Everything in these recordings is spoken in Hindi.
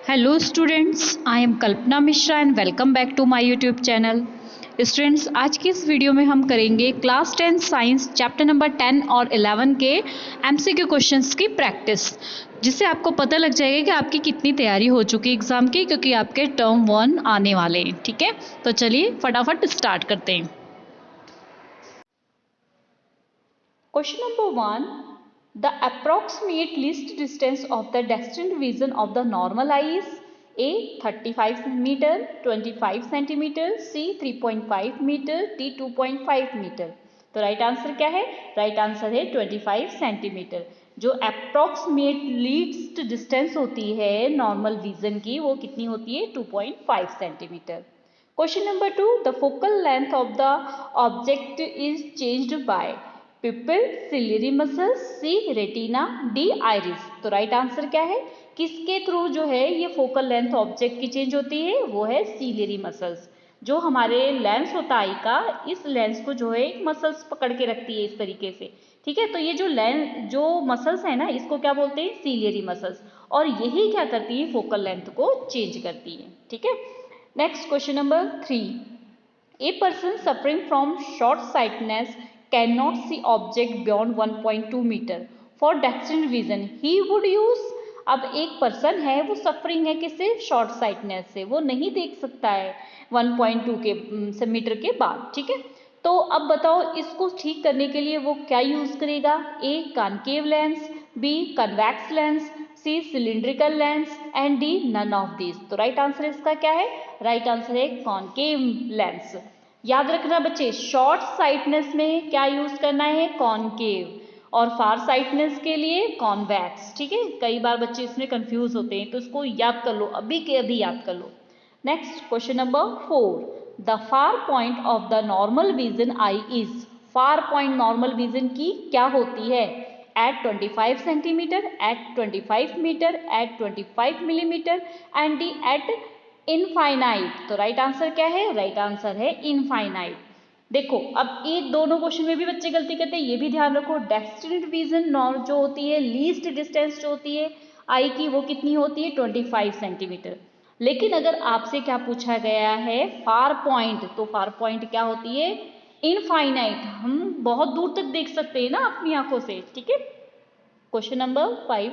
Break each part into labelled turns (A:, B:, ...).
A: Hello students, I am Kalpana Mishra and welcome back to my YouTube channel. Students, आज की इस वीडियो में हम करेंगे क्लास 10 साइंस चैप्टर नंबर 10 और 11 के एमसीक्यू क्वेश्चंस की प्रैक्टिस, जिससे आपको पता लग जाएगा कि आपकी कितनी तैयारी हो चुकी है एग्ज़ाम की, क्योंकि आपके टर्म 1 आने वाले हैं। ठीक है, तो चलिए फटाफट स्टार्ट करते हैं। Question number 1, the approximate least distance of the destined vision of the normal eye is A 35 cm, 25 cm, C 3.5 मीटर, D 2.5 मीटर। तो राइट आंसर क्या है? राइट आंसर है 25 सेंटीमीटर। जो अप्रोक्सीमेट लीस्ट डिस्टेंस होती है नॉर्मल विजन की, वो कितनी होती है? 2.5 centimetre. Question number 2, the focal length of the object is changed by pupil, ciliary muscles, C retina, D iris. तो राइट आंसर क्या है? किसके थ्रू जो है ये फोकल लेंथ ऑब्जेक्ट की चेंज होती है? वो है सिलियरी मसल्स। जो हमारे लेंस होता है आई का, इस लेंस को जो है एक मसल्स पकड़ के रखती है इस तरीके से। ठीक है, तो ये जो मसल्स है ना, इसको क्या बोलते हैं? Ciliary muscles. और यही क्या करती है? फोकल लेंथ को चेंज करती है। ठीक है, next question number 3, a person suffering from short sightedness cannot see object beyond 1.2 meter for destined vision he would use। अब एक पर्सन है, वो सफरिंग है किससे? शॉर्ट साइटनेस से। वो नहीं देख सकता है 1.2 के मीटर के बाद। ठीक है, तो अब बताओ इसको ठीक करने के लिए वो क्या यूज करेगा? A concave lens, B convex lens, C cylindrical lens and D none of this. तो राइट आंसर इसका क्या है? राइट आंसर है कॉनकेव लेंस। याद रखना बच्चे, शॉर्ट साइटनेस में क्या यूज करना है? कॉनकेव, और फार साइटनेस के लिए कॉन्वेक्स। ठीक है, कई बार बच्चे इसमें कंफ्यूज होते हैं, तो इसको याद कर लो, अभी के अभी याद कर लो। Next question number 4, the far point of the normal vision eye is. Far point normal vision की क्या होती है? At 25 centimetre, at 25 metre, at 25 millimetre and D at infinite. तो राइट आंसर क्या है? राइट आंसर है इनफाइनाइट। देखो, अब ये दोनों क्वेश्चन में भी बच्चे गलती करते हैं, ये भी ध्यान रखो। डेस्टिनेड विजन नॉर्म जो होती है, लीस्ट डिस्टेंस जो होती है आई की, वो कितनी होती है? 25 सेंटीमीटर। लेकिन अगर आपसे क्या पूछा गया है? फार पॉइंट, तो फार पॉइंट क्या होती है? इनफाइनाइट। हम बहुत दूर तक देख सकते हैं ना अपनी आंखों से। ठीक है, question number 5,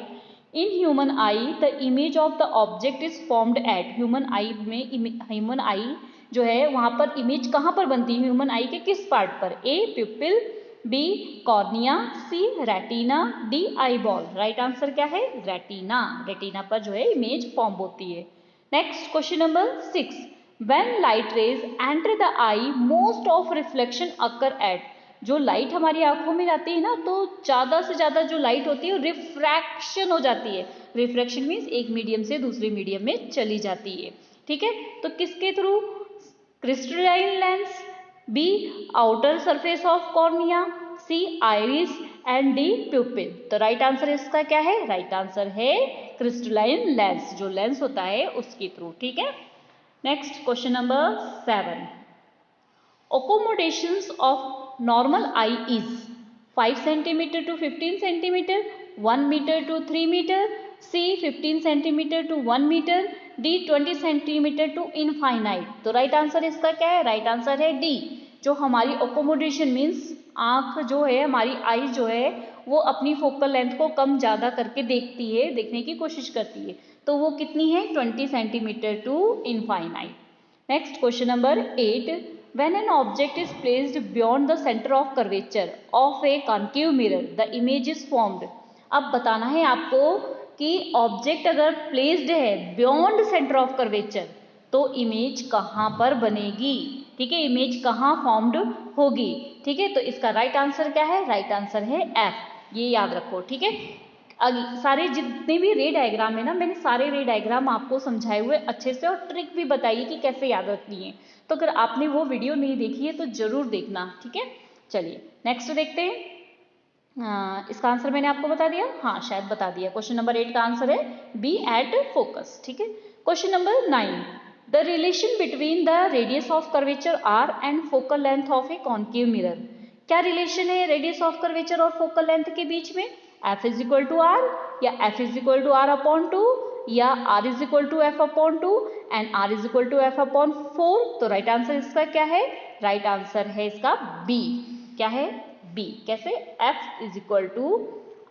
A: in human I the image of the object is formed at. Human आई में, ह्यूमन आई जो है वहां पर इमेज कहाँ पर बनती है? ह्यूमन आई के किस पार्ट पर? A pupil, B cornea, C retina, D eye ball. Right answer क्या है? रेटिना। रेटिना पर जो है इमेज फॉर्म होती है। Next question number 6, when light rays enter the I most of reflection occur at. जो लाइट हमारी आंखों में जाती है ना, तो ज़्यादा से ज़्यादा जो लाइट होती है रिफ्रैक्शन हो जाती है। रिफ्रैक्शन मीन्स एक मीडियम से दूसरे मीडियम में चली जाती है। ठीक है, तो किसके through? Crystalline lens, B outer surface of cornea, C iris and D pupil. तो राइट आंसर इसका क्या है? राइट आंसर है क्रिस्टलाइन लेंस, जो लेंस होता है उसके थ्रू। ठीक है, next question number 7, accommodations of normal eye is 5 centimeter to 15 centimeter, 1 meter to 3 meter, C 15 centimeter to 1 meter, D 20 centimeter to infinite। तो राइट आंसर इसका क्या है? राइट आंसर है डी। जो हमारी ओकोमोडेशन मीन्स आंख जो है, हमारी आई जो है, वो अपनी फोकल लेंथ को कम ज़्यादा करके देखती है, देखने की कोशिश करती है। तो वो कितनी है? 20 centimetre to infinite. Next question number 8, when an object is placed beyond the center of curvature of a concave mirror the image is formed। अब बताना है आपको कि ऑब्जेक्ट अगर प्लेस्ड है बियॉन्ड सेंटर ऑफ कर्वेचर, तो इमेज कहाँ पर बनेगी? ठीक है, इमेज कहाँ फॉर्म्ड होगी? ठीक है, तो इसका राइट आंसर क्या है? राइट आंसर है एफ, ये याद रखो। ठीक है, सारे जितने भी रे डायग्राम है ना, मैंने सारे रे डायग्राम आपको समझाए हुए अच्छे से, और ट्रिक भी बताई कि कैसे याद रखनी है। तो अगर आपने वो वीडियो नहीं देखी है तो जरूर देखना। ठीक है, चलिए नेक्स्ट देखते हैं। इसका आंसर मैंने आपको बता दिया, हाँ शायद बता दिया। क्वेश्चन नंबर 8 का आंसर है बी एट फोकस। ठीक है, question number 9, the relation between the radius of curvature R and focal length of a concave mirror. क्या रिलेशन है रेडियस ऑफ कर्वेचर और फोकल लेंथ के बीच में? F is equal to R, या F is equal to R upon 2, या r is equal to F upon 2 and r is equal to F upon 4। तो राइट आंसर इसका क्या है? राइट आंसर है इसका बी। क्या है? बी। कैसे? f is equal to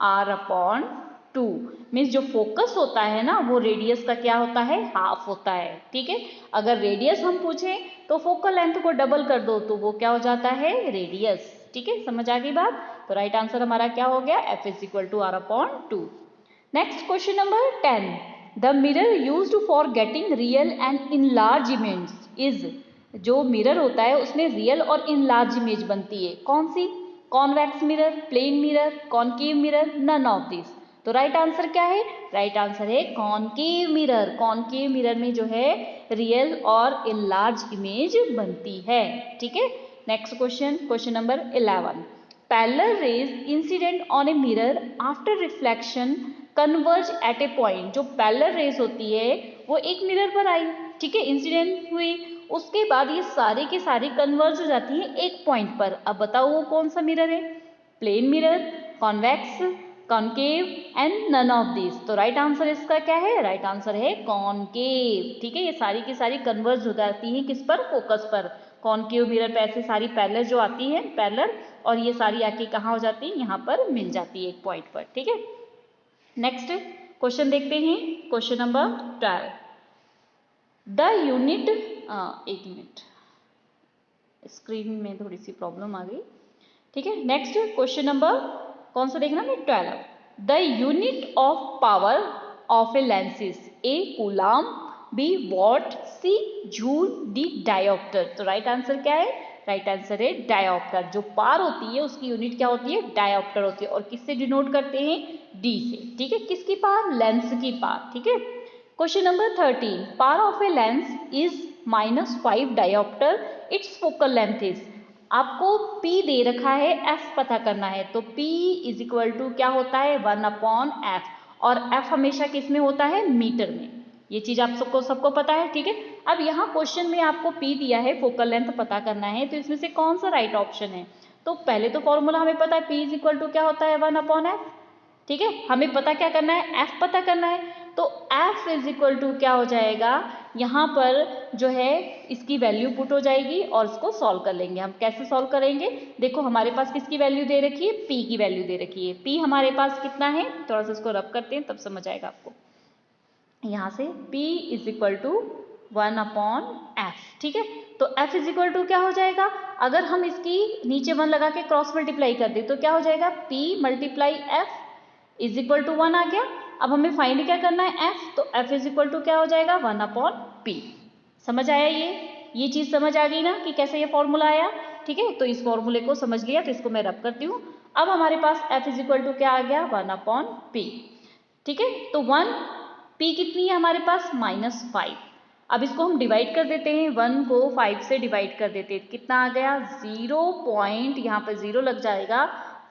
A: r upon 2 means जो फोकस होता है ना वो रेडियस का क्या होता है? हाफ होता है। ठीक है, अगर रेडियस हम पूछें तो फोकल लेंथ को डबल कर दो तो वो क्या हो जाता है? रेडियस। ठीक है, समझ आ गई बात? तो राइट आंसर हमारा क्या हो गया? f is equal to r upon 2। Next question number 10, the mirror used for getting real and enlarge image is. जो मिरर होता है उसमें रियल और इनलार्ज इमेज बनती है, कौन सी? Convex mirror, plane mirror, concave mirror, none of this. तो राइट आंसर क्या है? राइट आंसर है कॉनकेव मिरर। कॉनकेव मिरर में जो है रियल और इनलार्ज इमेज बनती है। ठीक है, next question, question number 11, parallel raise incident on a mirror after reflection converge eight A point. जो पैरेलल रेज होती है वो एक मिरर पर आई, ठीक है, इंसिडेंट हुई, उसके बाद ये सारे के सारे कन्वर्ज हो जाती है एक पॉइंट पर। अब बताओ वो कौन सा मिरर है? Plane mirror, convex, concave and none of this. तो राइट आंसर इसका क्या है? राइट आंसर है कॉनकेव। ठीक है, ये सारी की सारी कन्वर्ज हो जाती है किस पर? फोकस पर। कॉनकेव मिरर पे ऐसे सारी पैरेलल जो आती है पैरेलल, और ये सारी आके कहाँ हो जाती है? यहाँ पर मिल जाती है एक पॉइंट पर। ठीक है, नेक्स्ट क्वेश्चन देखते हैं, क्वेश्चन नंबर 12, द यूनिट, एक मिनट स्क्रीन में थोड़ी सी प्रॉब्लम आ गई। ठीक है, नेक्स्ट क्वेश्चन नंबर कौन सा देखना है? 12, the unit of power of a lenses, A coulomb, B watt, C joule, D dioptre. तो राइट आंसर क्या है? राइट आंसर है डायोप्टर। जो पावर होती है उसकी यूनिट क्या होती है? डायोप्टर होती है। और किससे डिनोट करते हैं? डी से। ठीक है, किसकी पावर? लेंस की पावर। ठीक है, question number 13, power of a lens is -5 dioptre, it's focal length is. आपको P दे रखा है, F पता करना है, तो P इज इक्वल टू क्या होता है? 1 अपॉन F, और F हमेशा किस में होता है? मीटर में। ये चीज आप सबको पता है। ठीक है, अब यहाँ क्वेश्चन में आपको P दिया है, फोकल लेंथ पता करना है, तो इसमें से कौन सा राइट ऑप्शन है? तो पहले तो फॉर्मूला हमें पता है, P इज इक्वल टू क्या होता है? 1 अपॉन F। ठीक है, हमें पता क्या करना है? F पता करना है, तो F इज इक्वल टू क्या हो जाएगा? यहाँ पर जो है इसकी वैल्यू पुट हो जाएगी और इसको सॉल्व कर लेंगे। हम कैसे सॉल्व करेंगे? देखो हमारे पास किसकी वैल्यू दे रखी है? P की वैल्यू दे रखी है। P हमारे पास कितना है? थोड़ा सा इसको रब करते हैं तब समझ आएगा आपको। यहाँ से P is equal to 1 upon F। ठीक है, तो F इज इक्वल टू क्या हो जाएगा? अगर हम इसकी नीचे 1 लगा के क्रॉस मल्टीप्लाई कर दे तो क्या हो जाएगा? P multiply F is equal to 1 आ गया। अब हमें फाइंड क्या करना है? F, तो F इज इक्वल टू क्या हो जाएगा? 1 अपॉन P। समझ आया? ये चीज समझ आ गई ना कि कैसे ये फॉर्मूला आया? ठीक है, तो इस फॉर्मूले को समझ लिया, तो इसको मैं रब करती हूँ। अब हमारे पास F इज इक्वल टू क्या आ गया? 1 अपॉन P। ठीक है, तो 1 P कितनी है हमारे पास? -5। अब इसको हम डिवाइड कर देते हैं, 1 को 5 से डिवाइड कर देते हैं, कितना आ गया? 0. यहाँ पे 0 लग जाएगा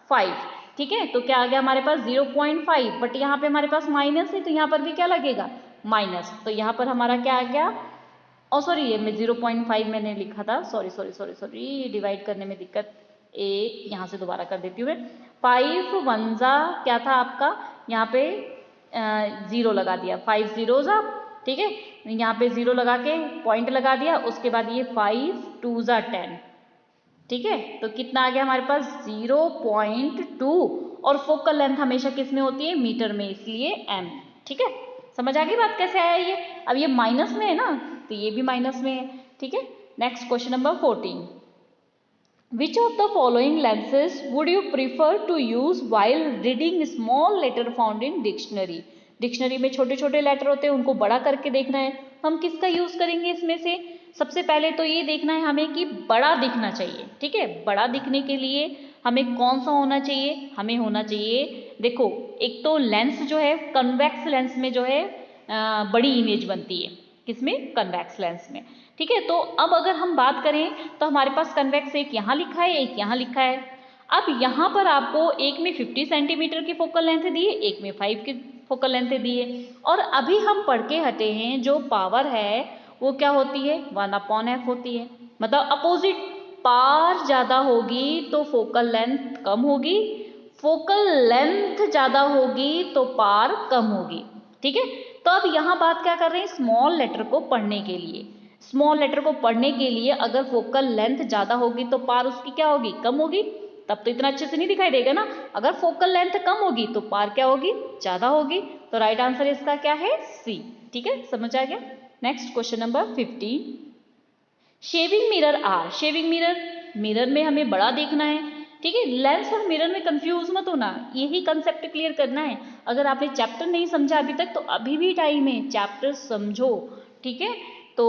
A: 5। ठीक है, तो क्या आ गया हमारे पास? 0.5, बट यहाँ पे हमारे पास माइनस है तो यहाँ पर भी क्या लगेगा? माइनस। तो यहाँ पर हमारा क्या आ गया? सॉरी, ये मैं 0.5 मैंने लिखा था, सॉरी, डिवाइड करने में दिक्कत, एक यहाँ से दोबारा कर देती हूँ मैं। 5 1 क्या था आपका? यहाँ पे 0 लगा दिया, 5 0 ठीक है, यहाँ पे 0 लगा के पॉइंट लगा दिया, उसके बाद ये 5 2 10। ठीक है, तो कितना आ गया हमारे पास? 0.2, और फोकल लेंथ हमेशा किस में होती है? मीटर में, इसलिए m। ठीक है, समझ आ गई बात कैसे आया ये? अब ये माइनस में है ना, तो ये भी माइनस में है। ठीक है, next question number 14, which of the following lenses would you prefer to use while reading small letter found in dictionary. Dictionary में छोटे छोटे लेटर होते हैं, उनको बड़ा करके देखना है, हम किसका यूज करेंगे इसमें से? सबसे पहले तो ये देखना है हमें कि बड़ा दिखना चाहिए। ठीक है, बड़ा दिखने के लिए हमें कौन सा होना चाहिए? हमें होना चाहिए, देखो, एक तो लेंस जो है कन्वेक्स लेंस में जो है बड़ी इमेज बनती है, किसमें? कन्वेक्स लेंस में। ठीक है, तो अब अगर हम बात करें तो हमारे पास कन्वेक्स एक यहाँ लिखा है, एक यहाँ लिखा है। अब यहाँ पर आपको एक में 50 सेंटीमीटर की फोकल लेंथ दी है, एक में 5 की फोकल लेंथ दी है, और अभी हम पढ़ के हटे हैं जो पावर है वो क्या होती है? 1 अपॉन F होती है। मतलब अपोजिट, पावर ज्यादा होगी तो फोकल लेंथ कम होगी, फोकल लेंथ ज्यादा होगी तो पावर कम होगी। ठीक है, तो अब यहाँ बात क्या कर रहे हैं, स्मॉल लेटर को पढ़ने के लिए। स्मॉल लेटर को पढ़ने के लिए अगर फोकल लेंथ ज्यादा होगी तो पार उसकी क्या होगी, कम होगी, तब तो इतना अच्छे से नहीं दिखाई देगा ना। अगर फोकल लेंथ कम होगी तो पार क्या होगी, ज्यादा होगी। तो राइट आंसर इसका क्या है, सी। ठीक है, समझ आ गया। Next question number 15, shaving mirror are. Shaving mirror, mirror में हमें बड़ा देखना है, ठीक है। लेंस और मिरर में कंफ्यूज मत होना, यही कंसेप्ट क्लियर करना है। अगर आपने चैप्टर नहीं समझा अभी तक तो अभी भी टाइम है, चैप्टर समझो, ठीक है। तो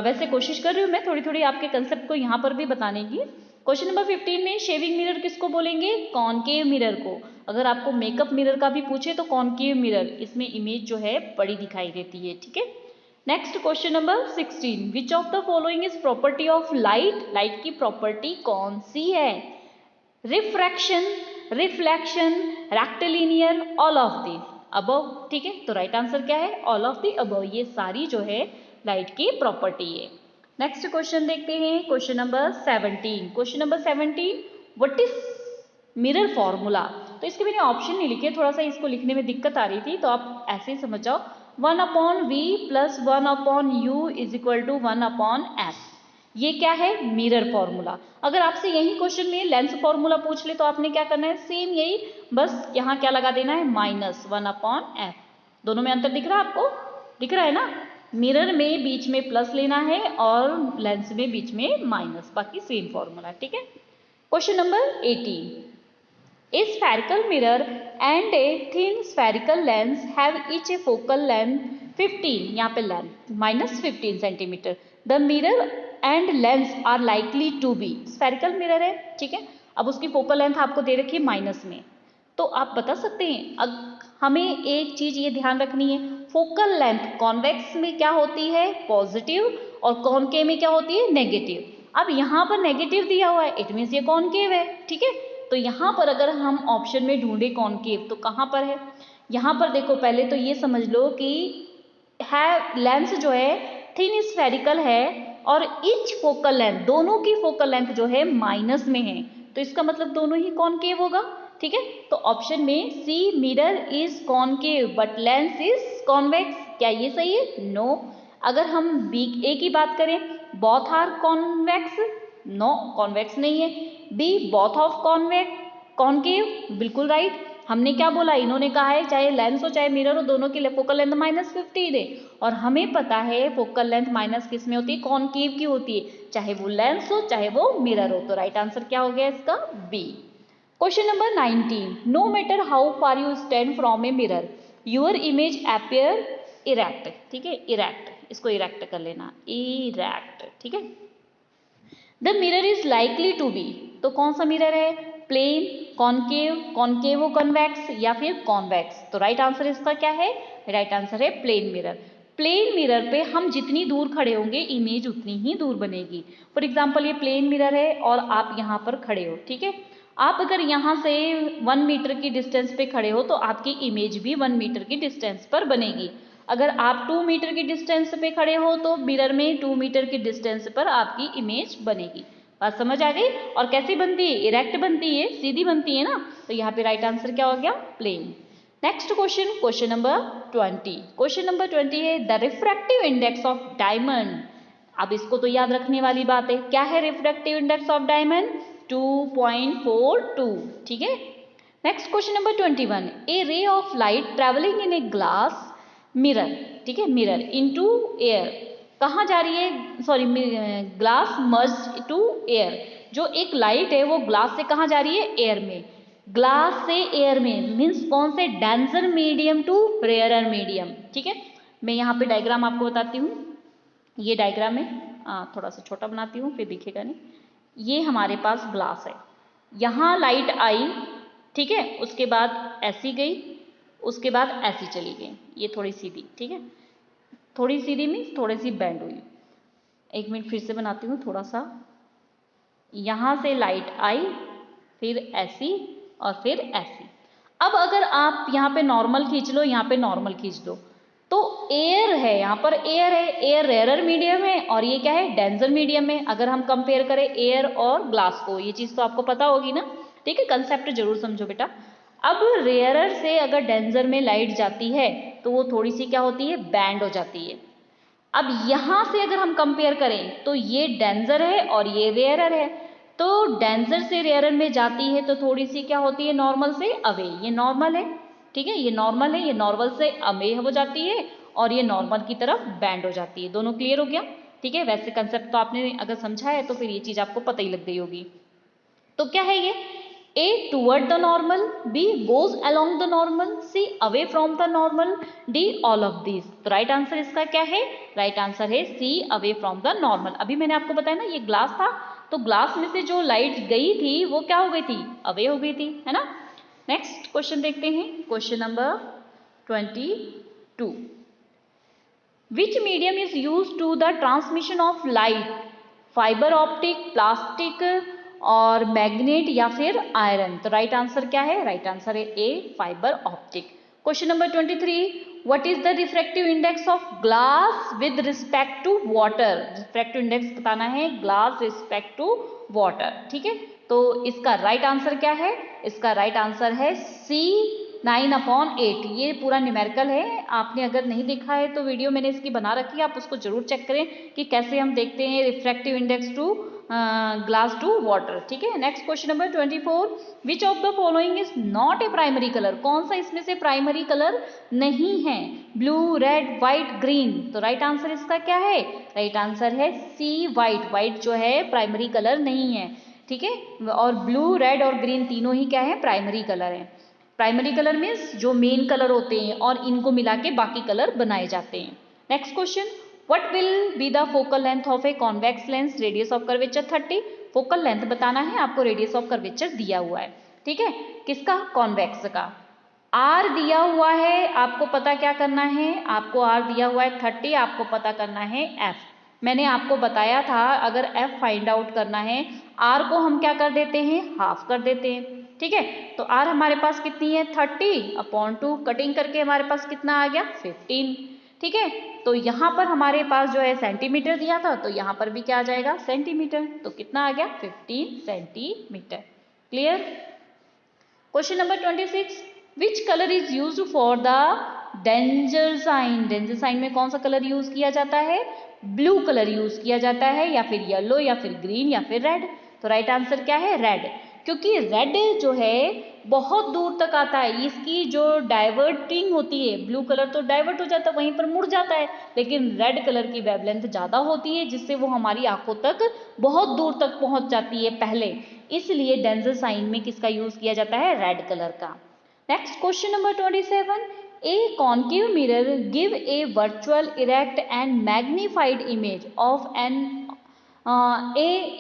A: वैसे कोशिश कर रही हूँ मैं थोड़ी थोड़ी आपके कंसेप्ट को यहाँ पर भी बताने की। क्वेश्चन नंबर 15 में शेविंग मिरर किसको बोलेंगे, कॉनकेव मिरर को। अगर आपको मेकअप मिरर का भी पूछे तो कॉनकेव मिरर, इसमें इमेज जो है बड़ी दिखाई देती है, ठीक है। Next question number 16, which of the following is property of light. Light की प्रॉपर्टी कौन सी है, refraction, reflection, rectilinear, all of the above, ठीक है। तो राइट आंसर क्या है, ऑल ऑफ दी अबव। ये सारी जो है लाइट की प्रॉपर्टी है। नेक्स्ट क्वेश्चन देखते हैं, question number 17। Question number 17, what is mirror formula. तो इसके मैंने ऑप्शन नहीं लिखे, थोड़ा सा इसको लिखने में दिक्कत आ रही थी, तो आप ऐसे ही समझ जाओ, 1/v plus 1/u is equal to 1/f। ये क्या है, मिरर फॉर्मूला। अगर आपसे यही क्वेश्चन में लेंस फॉर्मूला पूछ ले तो आपने क्या करना है, सेम यही, बस यहाँ क्या लगा देना है, -1/f। दोनों में अंतर दिख रहा है आपको, दिख रहा है ना। मिरर में बीच में प्लस लेना है और लेंस में बीच में माइनस, बाकी सेम फॉर्मूला, ठीक है। Question number 18, a spherical mirror and a thin spherical lens have each a focal length 15, यहाँ पे length -15 centimetre. The mirror and lens are likely to be, spherical mirror है, ठीक है। अब उसकी फोकल लेंथ आपको दे रखी है माइनस में, तो आप बता सकते हैं। अब हमें एक चीज ये ध्यान रखनी है, फोकल लेंथ कॉन्वेक्स में क्या होती है, पॉजिटिव, और कॉनकेव में क्या होती है, नेगेटिव। अब यहाँ पर नेगेटिव दिया हुआ है, इट मीन्स ये कॉनकेव है, ठीक है। तो यहाँ पर अगर हम ऑप्शन में ढूंढे कॉनकेव तो कहाँ पर है, यहाँ पर देखो, पहले तो ये समझ लो कि है लेंस जो है थिन स्फेरिकल है और इच फोकल लेंथ, दोनों की फोकल लेंथ जो है माइनस में है, तो इसका मतलब दोनों ही कॉनकेव होगा, ठीक है। तो ऑप्शन में C, mirror is concave but lens is convex, क्या ये सही है, नो। अगर हम बी ए की बात करें, both are convex, no, convex नहीं है। बी, बोथ ऑफ कॉनकेव, बिल्कुल राइट। हमने क्या बोला, इन्होंने कहा है चाहे लेंस हो चाहे मिरर हो, दोनों की फोकल लेंथ -15 है, और हमें पता है फोकल लेंथ माइनस किस में होती है, कॉनकेव की होती है, चाहे वो लेंस हो चाहे वो मिरर हो। तो राइट आंसर क्या हो गया इसका, B. Question number 19, no matter how far you stand from a mirror your image appear erect, ठीक है, इरेक्ट, इसको इरेक्ट कर लेना, इरेक्ट, ठीक है। The mirror is likely to be, तो कौन सा मिरर है, प्लेन, कॉनकेव, कॉनकेवो कॉन्वेक्स, या फिर कॉन्वेक्स। तो राइट आंसर इसका क्या है, राइट आंसर है प्लेन मिरर। प्लेन मिरर पे हम जितनी दूर खड़े होंगे इमेज उतनी ही दूर बनेगी। फॉर एग्जाम्पल ये प्लेन मिरर है और आप यहाँ पर खड़े हो, ठीक है। आप अगर यहाँ से 1 मीटर की डिस्टेंस पे खड़े हो तो आपकी इमेज भी 1 मीटर की डिस्टेंस पर बनेगी। अगर आप 2 मीटर की डिस्टेंस पे खड़े हो तो मिरर में 2 मीटर की डिस्टेंस पर आपकी इमेज बनेगी। बात समझ आ गई। और कैसी बनती है, इरेक्ट बनती है, सीधी बनती है ना। तो यहाँ पे राइट आंसर क्या हो गया, plane. Next question, question number 20। Question number 20 है the refractive index of diamond. अब इसको तो याद रखने वाली बात है, क्या है रिफ्रैक्टिव इंडेक्स ऑफ डायमंड, 2.42, ठीक है। Next question number 21, a ray of light travelling in a glass mirror, ठीक है, मिरर इनटू एयर, कहाँ जा रही है, sorry, glass merge to air, जो एक लाइट है वो ग्लास से कहाँ जा रही है, एयर में। ग्लास से एयर में मीन्स कौन से, denser medium to rarer medium, ठीक है। मैं यहाँ पे डायग्राम आपको बताती हूँ, ये डायग्राम है, थोड़ा सा छोटा बनाती हूँ फिर दिखेगा नहीं। ये हमारे पास ग्लास है, यहाँ लाइट आई, ठीक है, उसके बाद ऐसी गई, उसके बाद ऐसी चली गई, ये थोड़ी सीधी, ठीक है, थोड़ी सीधी मीन्स थोड़ी सी बैंड हुई। एक मिनट फिर से बनाती हूँ थोड़ा सा, यहाँ से लाइट आई, फिर ऐसी और फिर ऐसी। अब अगर आप यहाँ पे नॉर्मल खींच लो, यहाँ पे नॉर्मल खींच दो, तो एयर है, यहाँ पर एयर है, एयर रेयरर मीडियम है और ये क्या है, डेंसर मीडियम है। अगर हम कंपेयर करें एयर और ग्लास को, ये चीज़ तो आपको पता होगी ना, ठीक है, कंसेप्ट जरूर समझो बेटा। अब रेयरर से अगर डेंसर में लाइट जाती है तो वो थोड़ी सी क्या होती है, बैंड हो जाती है। अब यहाँ से अगर हम कंपेयर करें तो ये डेंजर है और ये रेयरर है, तो डेंजर से रेयरर में जाती है तो थोड़ी सी क्या होती है, नॉर्मल से अवे। ये नॉर्मल है, ठीक है, ये नॉर्मल है, ये नॉर्मल से अवे हो जाती है और ये नॉर्मल की तरफ बैंड हो जाती है। दोनों क्लियर हो गया, ठीक है। वैसे कंसेप्ट तो आपने अगर समझा है तो फिर ये चीज आपको पता ही लग गई होगी। तो क्या है ये, A toward the normal, B goes along the normal, C away from the normal, D all of these। तो राइट आंसर इसका क्या है, राइट आंसर है C away from the normal। अभी मैंने आपको बताया ना ये ग्लास था, तो ग्लास में से जो लाइट गई थी वो क्या हो गई थी, अवे हो गई थी, है ना। नेक्स्ट क्वेश्चन देखते हैं, question number 22। Which medium is used to the transmission of light? Fibre optic, plastic और मैग्नेट या फिर आयरन। तो राइट आंसर क्या है, राइट आंसर है A, fibre optic. Question number 23, what is the refractive index of glass with respect to water. Refractive index बताना है ग्लास रिस्पेक्ट टू वाटर, ठीक है। तो इसका राइट आंसर क्या है, इसका राइट आंसर है सी, 9/8। ये पूरा न्यूमेरिकल है, आपने अगर नहीं देखा है तो वीडियो मैंने इसकी बना रखी है, आप उसको जरूर चेक करें कि कैसे हम देखते हैं refractive index to glass to water, ठीक है। Next question number 24, which of the following is not a primary colour. कौन सा इसमें से प्राइमरी कलर नहीं है, ब्लू, रेड, व्हाइट, ग्रीन। तो राइट आंसर इसका क्या है, राइट आंसर है सी, व्हाइट। व्हाइट जो है प्राइमरी कलर नहीं है, ठीक है। और ब्लू, रेड और ग्रीन तीनों ही क्या है, प्राइमरी कलर है। प्राइमरी कलर मीन्स जो मेन कलर होते हैं और इनको मिला के बाकी कलर बनाए जाते हैं। Next question, what will be the focal length of a convex lens, radius of curvature 30। Focal length बताना है आपको, रेडियस ऑफ कर्वेचर दिया हुआ है, ठीक है, किसका, कॉन्वेक्स का। आर दिया हुआ है, आपको पता क्या करना है, आपको आर दिया हुआ है 30, आपको पता करना है एफ। मैंने आपको बताया था अगर एफ फाइंड आउट करना है, आर को हम क्या कर देते हैं, हाफ कर देते हैं, ठीक है। तो आर हमारे पास कितनी है, 30/2, कटिंग करके हमारे पास कितना आ गया, 15, ठीक है। तो यहाँ पर हमारे पास जो है सेंटीमीटर दिया था, तो यहाँ पर भी क्या आ जाएगा, सेंटीमीटर। तो कितना आ गया, 15 centimetre. Clear. Question number 26, which colour is used for the danger sign. Danger sign में कौन सा कलर यूज किया जाता है, ब्लू कलर यूज किया जाता है, या फिर येलो, या फिर ग्रीन, या फिर रेड। तो राइट आंसर क्या है, रेड। क्योंकि रेड जो है बहुत दूर तक आता है, इसकी जो डाइवर्टिंग होती है, ब्लू कलर तो डाइवर्ट हो जाता है, वहीं पर मुड़ जाता है, लेकिन रेड कलर की वेवलेंथ ज़्यादा होती है, जिससे वो हमारी आंखों तक बहुत दूर तक पहुंच जाती है पहले। इसलिए डेंजर साइन में किसका यूज किया जाता है, रेड कलर का। Next question number 27, A concave mirror give a virtual, erect and magnified image of an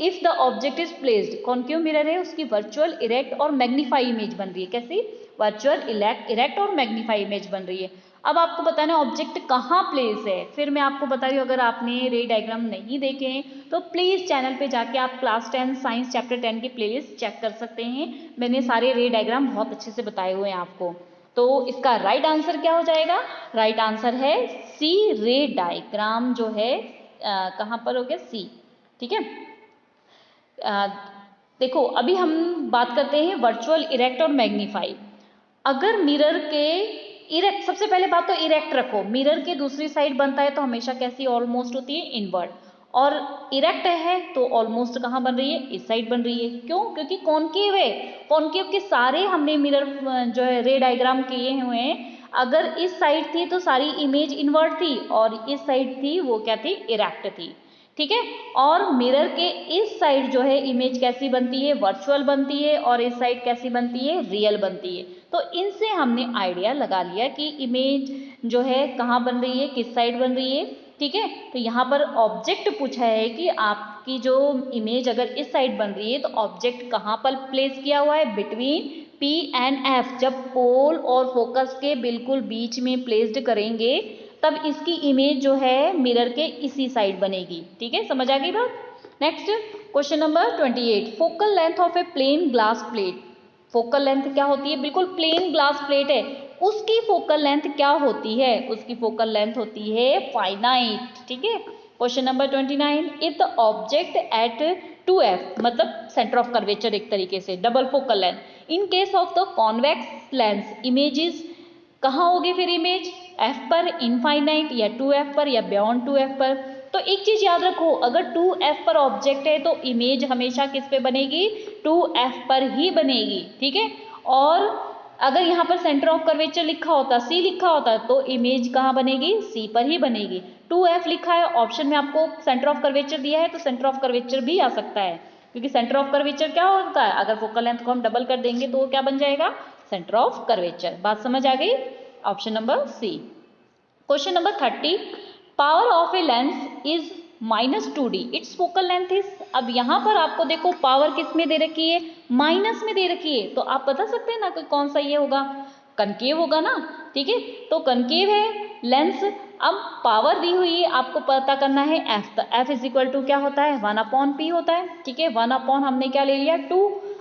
A: if the object is placed। Concave mirror है, उसकी वर्चुअल, इरेक्ट और मैग्नीफाई इमेज बन रही है। कैसी, वर्चुअल, इरेक्ट और मैग्नीफाई इमेज बन रही है। अब आपको बताना है ऑब्जेक्ट कहाँ प्लेस है। फिर मैं आपको बता रही हूँ, अगर आपने रे डायग्राम नहीं देखे हैं तो प्लीज़ चैनल पे जाके आप क्लास 10 साइंस चैप्टर 10 की प्लेलिस्ट चेक कर सकते हैं। मैंने सारे रे डायग्राम बहुत अच्छे से बताए हुए हैं आपको। तो इसका राइट आंसर क्या हो जाएगा, राइट आंसर है सी, रे डायग्राम जो है कहाँ पर हो गया, सी, ठीक है। देखो अभी हम बात करते हैं वर्चुअल, इरेक्ट और मैग्नीफाई। अगर मिरर के इरेक्ट, सबसे पहले बात तो इरेक्ट रखो, मिरर के दूसरी साइड बनता है तो हमेशा कैसी, ऑलमोस्ट होती है इनवर्ड। और इरेक्ट है तो ऑलमोस्ट कहाँ बन रही है, इस साइड बन रही है। क्यों, क्योंकि कॉन्केव है। कॉन्केव के सारे हमने मिरर जो है रे डायग्राम किए हुए हैं, अगर इस साइड थी तो सारी इमेज इनवर्ड थी, और इस साइड थी वो क्या थी, इरेक्ट थी, ठीक है। और मिरर के इस साइड जो है इमेज कैसी बनती है, वर्चुअल बनती है, और इस साइड कैसी बनती है, रियल बनती है। तो इनसे हमने आइडिया लगा लिया कि इमेज जो है कहाँ बन रही है, किस साइड बन रही है, ठीक है। तो यहाँ पर ऑब्जेक्ट पूछा है कि आपकी जो इमेज अगर इस साइड बन रही है तो ऑब्जेक्ट कहाँ पर प्लेस किया हुआ है, बिटवीन P एंड F। जब पोल और फोकस के बिल्कुल बीच में प्लेस्ड करेंगे तब इसकी इमेज जो है मिरर के इसी साइड बनेगी, ठीक है, समझ आ गई बात। Next question number 28, focal length of a plane glass plate. Focal length क्या होती है, बिल्कुल प्लेन ग्लास प्लेट है, उसकी फोकल लेंथ क्या होती है, उसकी फोकल लेंथ होती है फाइनाइट, ठीक है। Question number 29, if the object at 2F, मतलब सेंटर ऑफ कर्वेचर एक तरीके से, double focal length, in case of the convex lens image is कहाँ होगी फिर इमेज? एफ पर, इनफाइनाइट, या 2f पर, या बियॉन्ड 2f पर। तो एक चीज याद रखो, अगर 2f पर ऑब्जेक्ट है तो इमेज हमेशा किस पे बनेगी? 2f पर ही बनेगी, ठीक है। और अगर यहाँ पर सेंटर ऑफ कर्वेचर लिखा होता, C लिखा होता, तो इमेज कहाँ बनेगी? C पर ही बनेगी। 2f लिखा है, ऑप्शन में आपको सेंटर ऑफ कर्वेचर दिया है, तो सेंटर ऑफ कर्वेचर भी आ सकता है, क्योंकि सेंटर ऑफ कर्वेचर क्या होता है? अगर फोकल लेंथ को हम डबल कर देंगे तो वो क्या बन जाएगा? Centre of curvature. बात समझ आ गई? Option number C. Question number 30, power of a lens is -2d, it's focal length is. अब यहाँ पर आपको देखो पावर किस में दे रखी है? माइनस में दे रखी है, तो आप बता सकते हैं ना कि कौन सा ये होगा? कनकेव होगा ना, ठीक है। तो कनकेव है लेंस। अब पावर दी हुई है, आपको पता करना है एफ, तो एफ इज इक्वल टू क्या होता है? 1/p होता है, ठीक है। 1/ हमने क्या ले लिया? 2।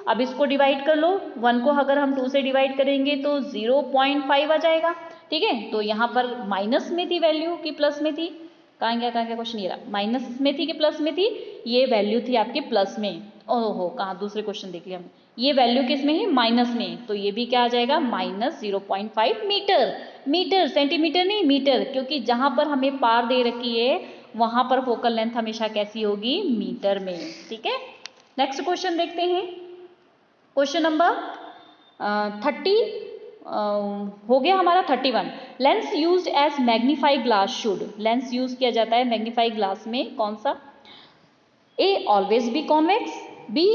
A: अब इसको डिवाइड कर लो, 1 को अगर हम 2 से डिवाइड करेंगे तो 0.5 आ जाएगा, ठीक है। तो यहाँ पर माइनस में थी वैल्यू कि प्लस में थी? कहाँ गया क्वेश्चन? ये रहा, माइनस में थी कि प्लस में थी? ये वैल्यू थी आपकी प्लस में। ओहो, कहाँ दूसरे क्वेश्चन देख लिया हमने। ये वैल्यू किस में है? माइनस में, तो ये भी क्या आ जाएगा? -0.5 मीटर। मीटर, सेंटीमीटर नहीं, मीटर, क्योंकि जहां पर हमें पार दे रखी है वहां पर फोकल लेंथ हमेशा कैसी होगी? मीटर में, ठीक है। नेक्स्ट क्वेश्चन देखते हैं। क्वेश्चन नंबर 30 हो गया हमारा। 31, lens used as magnify glass should, lens use किया जाता है मैग्नीफाई ग्लास में कौन सा? A always B convex, B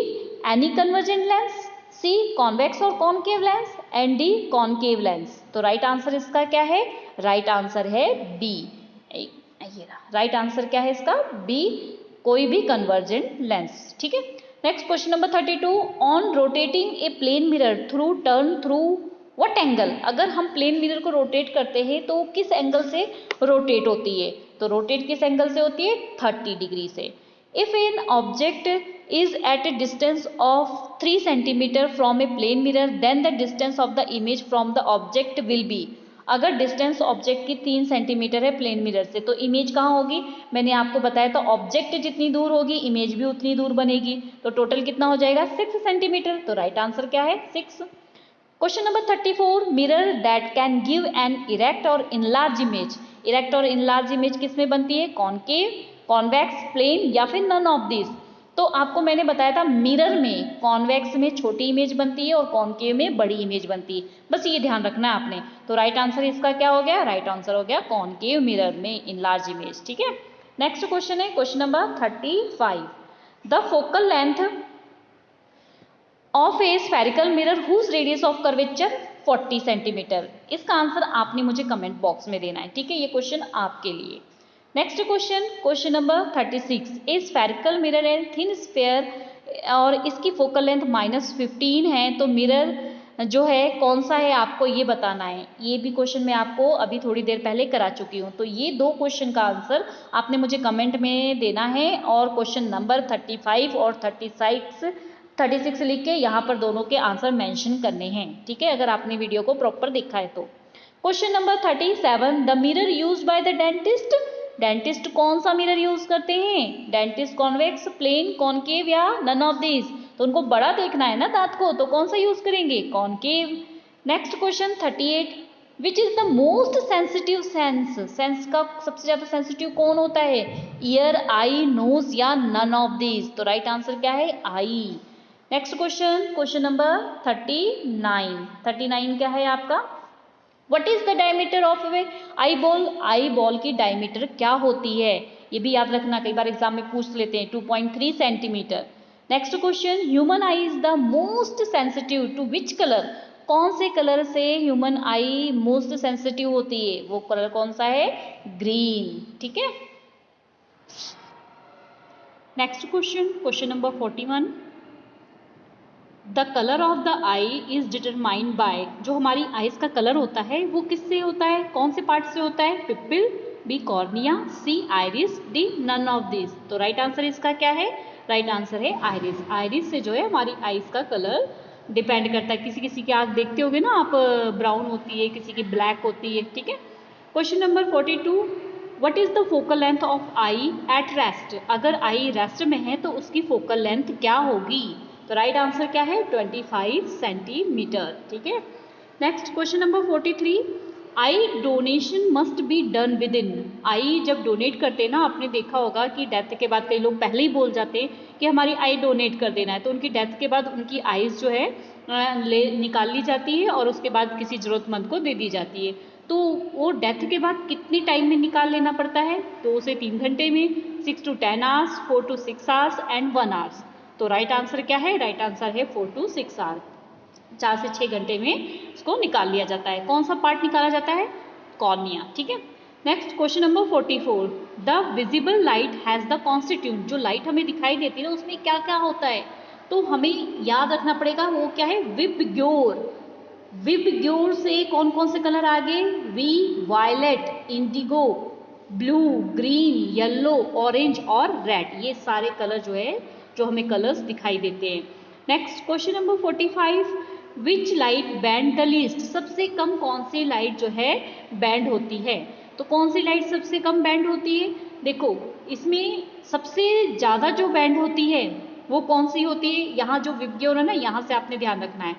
A: any convergent lens, C convex और concave lens, and D concave lens. तो राइट आंसर इसका क्या है? राइट आंसर है बी। ये राइट आंसर क्या है इसका? बी, कोई भी कन्वर्जेंट लेंस, ठीक है। Next question number 32, on rotating a plane mirror through turn through what angle, अगर हम प्लेन मिरर को रोटेट करते हैं तो किस एंगल से रोटेट होती है? तो रोटेट किस एंगल से होती है? 30 डिग्री से। If an object is at a distance of 3 cm from a plane mirror, then the distance of the image from the object will be, अगर डिस्टेंस ऑब्जेक्ट की 3 सेंटीमीटर है प्लेन मिरर से, तो इमेज कहाँ होगी? मैंने आपको बताया था ऑब्जेक्ट जितनी दूर होगी इमेज भी उतनी दूर बनेगी, तो टोटल कितना हो जाएगा? 6 सेंटीमीटर। तो राइट आंसर क्या है? 6। Question number 34, mirror that can give an erect और इनलार्ज इमेज, इरेक्ट और इनलार्ज इमेज किस में बनती है? कॉनकेव, कॉन्वेक्स, प्लेन, या फिर नन ऑफ दिस। तो आपको मैंने बताया था मिरर में कॉन्वेक्स में छोटी इमेज बनती है और कॉनकेव में बड़ी इमेज बनती है, बस ये ध्यान रखना है आपने। तो राइट आंसर इसका क्या हो गया? राइट आंसर हो गया कॉनकेव मिरर में इनलार्ज इमेज, ठीक है। नेक्स्ट क्वेश्चन है question number 35, the focal length of a spherical mirror whose radius of curvature 40 centimetre. इसका आंसर आपने मुझे कमेंट बॉक्स में देना है, ठीक है। ये क्वेश्चन आपके लिए। Next question, question number 36, A spherical mirror and thin sphere, और इसकी फोकल लेंथ -15 है, तो मिरर जो है कौन सा है आपको ये बताना है। ये भी क्वेश्चन मैं आपको अभी थोड़ी देर पहले करा चुकी हूँ, तो ये दो क्वेश्चन का आंसर आपने मुझे कमेंट में देना है, और क्वेश्चन नंबर 35 और 36 लिख के यहाँ पर दोनों के आंसर मेंशन करने हैं, ठीक है, अगर आपने वीडियो को प्रॉपर देखा है तो। Question number 37, the mirror used by the dentist, dentist कौन सा मिरर यूज करते हैं? डेंटिस्ट कॉन्वेक्स, प्लेन, कॉनकेव, या नन ऑफ दिस। तो उनको बड़ा देखना है ना दांत को, तो कौन सा यूज करेंगे? Concave. Next question 38, which is the most sensitive sense, sense का सबसे ज्यादा सेंसिटिव कौन होता है? ईयर, आई, नोज, या नन ऑफ दिस। तो राइट आंसर क्या है? आई। नेक्स्ट क्वेश्चन, क्वेश्चन नंबर 39 क्या है आपका? What is the diameter of A eye ball, eye ball की डायमीटर क्या होती है? ये भी याद रखना, कई बार एग्जाम में पूछ लेते हैं। 2.3 centimetre. Next question, human eye is the most sensitive to which colour, कौन से कलर से ह्यूमन आई मोस्ट सेंसिटिव होती है? वो कलर कौन सा है? ग्रीन, ठीक है। Next question, question number 41, the colour of the I is determined by, जो हमारी आइज का कलर होता है वो किससे होता है? कौन से पार्ट से होता है? Pupil, B cornea, C iris, D none of this. तो राइट आंसर इसका क्या है? राइट आंसर है आइरिस। आइरिस से जो है हमारी आइज का कलर डिपेंड करता है। किसी किसी की आँख देखते होगे ना आप, ब्राउन होती है, किसी की ब्लैक होती है, ठीक है। Question number 42, what is the focal length of I at rest, अगर आई रेस्ट में है तो उसकी फोकल लेंथ क्या होगी? तो राइट आंसर क्या है? 25 सेंटीमीटर, ठीक है। Next question number 43, eye donation must be done within. Eye जब डोनेट करते हैं ना, आपने देखा होगा कि डेथ के बाद कई लोग पहले ही बोल जाते हैं कि हमारी आई डोनेट कर देना है, तो उनकी डेथ के बाद उनकी आईज जो है निकाल ली जाती है और उसके बाद किसी ज़रूरतमंद को दे दी जाती है। तो वो डेथ के बाद कितने टाइम में निकाल लेना पड़ता है? 2 से 3 घंटे में, 6 to 10 hours, 4 to 6 hours and 1 hours. तो राइट आंसर क्या है? राइट आंसर है 4 to 6 आवर्स। 4 से 6 घंटे में इसको निकाल लिया जाता है। कौन सा पार्ट निकाला जाता है? कॉर्निया। ठीक है। Next question number 44, the visible light has the constitute. जो लाइट हमें दिखाई देती है ना, उसमें क्या क्या होता है? तो हमें याद रखना पड़ेगा वो क्या है? विबग्योर। विबग्योर से कौन कौन से कलर आ गए? Violet, indigo, blue, green, yellow, orange और रेड। ये सारे कलर जो है, जो हमें कलर्स दिखाई देते हैं। Next question number 45, which light band the least. सबसे कम कौन सी लाइट जो है बैंड होती है? तो कौन सी लाइट सबसे कम बैंड होती है? देखो, इसमें सबसे ज़्यादा जो बैंड होती है वो कौन सी होती है? यहाँ जो विबग्योर है ना, यहाँ से आपने ध्यान रखना है।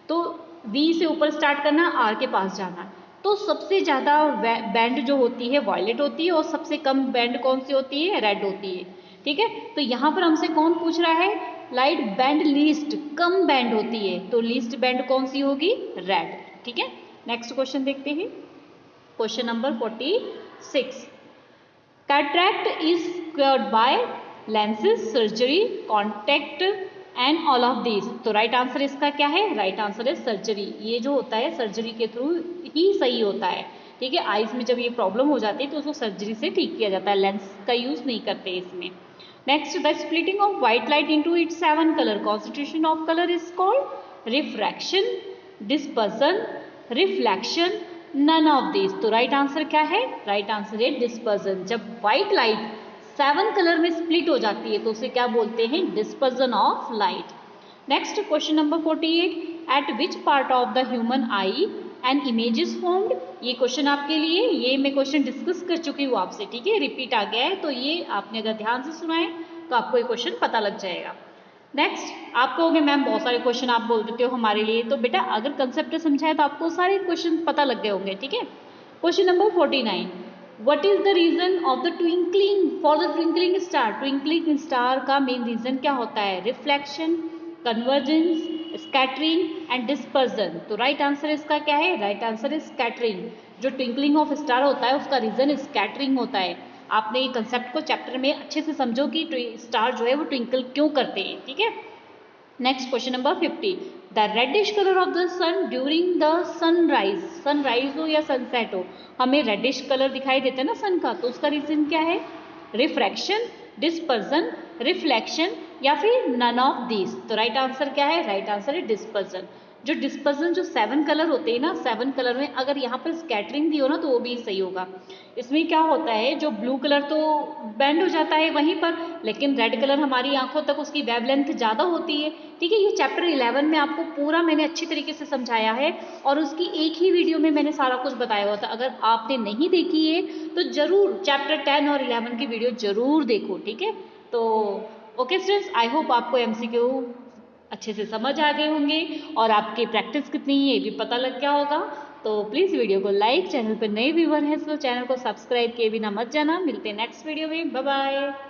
A: तो वी से ऊपर स्टार्ट करना, आर के पास जाना। तो सबसे ज़्यादा बैंड जो होती है वायलेट होती है और सबसे कम बैंड कौन सी होती है? रेड होती है। ठीक है। तो यहाँ पर हमसे कौन पूछ रहा है? लाइट बैंड लीस्ट, कम बैंड होती है, तो लीस्ट बैंड कौन सी होगी? रेड। ठीक है। नेक्स्ट क्वेश्चन देखते हैं, question number 46, cataract is cured by lenses, surgery, contact and all of this. तो राइट आंसर इसका क्या है? राइट आंसर है सर्जरी। ये जो होता है सर्जरी के थ्रू ही सही होता है। ठीक है। आइज में जब ये प्रॉब्लम हो जाती है तो उसको सर्जरी से ठीक किया जाता है, लेंस का यूज नहीं करते इसमें। Next, the splitting of white light into its 7 colour constitution of colour is called refraction, dispersion, reflection, none of this. तो राइट आंसर क्या है? राइट आंसर है डिस्पर्सन। जब व्हाइट लाइट 7 कलर में स्प्लिट हो जाती है तो उसे क्या बोलते हैं? Dispersion of light. Next question number 48, at which part of the human eye an image is formed. ये क्वेश्चन आपके लिए, ये मैं क्वेश्चन डिस्कस कर चुकी हूँ आपसे। ठीक है, रिपीट आ गया है, तो ये आपने अगर ध्यान से सुना है तो आपको ये क्वेश्चन पता लग जाएगा। नेक्स्ट, आप कहोगे मैम बहुत सारे क्वेश्चन आप बोल देते हो हमारे लिए, तो बेटा अगर कंसेप्ट समझाए तो आपको सारे क्वेश्चन पता लग गए होंगे। ठीक है। Question number 49, what is the reason of the twinkling for the twinkling star. Twinkling star का मेन रीजन क्या होता है? Reflection, convergence, scattering and dispersion. तो राइट आंसर इसका क्या है? Right answer is scattering. जो ट्विंकलिंग ऑफ स्टार होता है उसका रीजन स्कैटरिंग होता है। आपने ये कंसेप्ट को चैप्टर में अच्छे से समझो कि स्टार जो है वो ट्विंकल क्यों करते हैं। ठीक है। Next question number 50, the reddish colour of the sun during the sunrise. Sunrise हो या सनसेट हो, हमें रेडिश कलर दिखाई देता है ना सन का, तो उसका रीजन क्या है? रिफ्रैक्शन, डिस्पर्जन, रिफ्लेक्शन या फिर नन ऑफ दिस। तो राइट आंसर क्या है? राइट आंसर है डिस्पर्जन। जो डिस्पर्जन, जो 7 कलर होते हैं ना, 7 कलर में अगर यहाँ पर स्कैटरिंग दी हो ना तो वो भी सही होगा। इसमें क्या होता है, जो ब्लू कलर तो बैंड हो जाता है वहीं पर, लेकिन रेड कलर हमारी आंखों तक उसकी वेवलेंथ ज़्यादा होती है। ठीक है। ये चैप्टर 11 में आपको पूरा मैंने अच्छी तरीके से समझाया है और उसकी एक ही वीडियो में मैंने सारा कुछ बताया हुआ था। अगर आपने नहीं देखी है तो ज़रूर चैप्टर 10 और 11 की वीडियो ज़रूर देखो। ठीक है। तो ओके स्टूडेंट्स, आई होप आपको MCQ अच्छे से समझ आ गए होंगे और आपकी प्रैक्टिस कितनी है ये भी पता लग गया होगा। तो प्लीज़ वीडियो को लाइक, चैनल पर नए व्यूअर हैं तो चैनल को सब्सक्राइब किए बिना मत जाना। मिलते हैं नेक्स्ट वीडियो में। Bye bye.